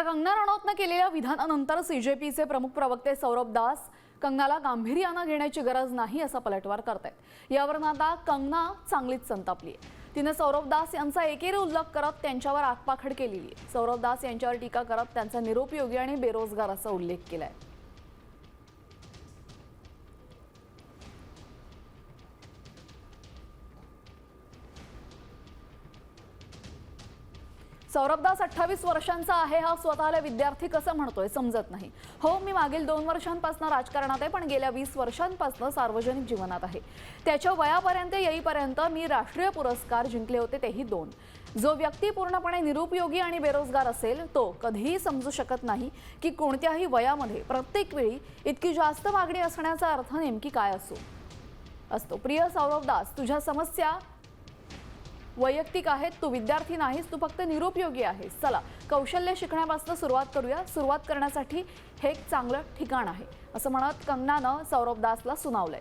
तर कंगना रनौतनं केलेल्या विधानानंतर सीजेपीचे प्रमुख प्रवक्ते सौरभ दास कंगनाला गांभीर्यानं घेण्याची गरज नाही असा पलटवार करतायत। यावरून आता कंगना चांगलीच संतापली आहे। तिने सौरभ दास यांचा एकेरी उल्लेख करत त्यांच्यावर आगपाखड केलेली आहे। सौरभ दास यांच्यावर टीका करत त्यांचा निरुपयोगी आणि बेरोजगार असा उल्लेख केलाय। सौरभ दास 28 वर्षांचा आहे, हा स्वतःला विद्यार्थी कसं म्हणतोय समजत नाही। हो, मी मागील 2 वर्षांपासून राजकारणात आहे, पण गेल्या 20 वर्षांपासून सार्वजनिक जीवनात आहे। त्याच्या वयापर्यंत येईपर्यंत मी राष्ट्रीय पुरस्कार जिंकले होते, तेही 2। जो व्यक्ती पूर्णपणे निरुपयोगी आणि बेरोजगार असेल तो कधीही समजू शकत नाही की कोणत्याही वयामध्ये प्रत्येक वेळी इतकी जास्त मागणी असण्याचा अर्थ नेमकी काय असतो। प्रिय सौरभ दास, तुझ्या समस्या वैयक्तिक आहेत, तू विद्यार्थी नाहीस, तू फक्त निरुपयोगी आहेस। चला कौशल्य शिकण्यापासून सुरुवात करूया। सुरुवात करण्यासाठी हे एक चांगलं ठिकाण आहे असं म्हणत कंगनानं सौरभ दासला सुनावलंय।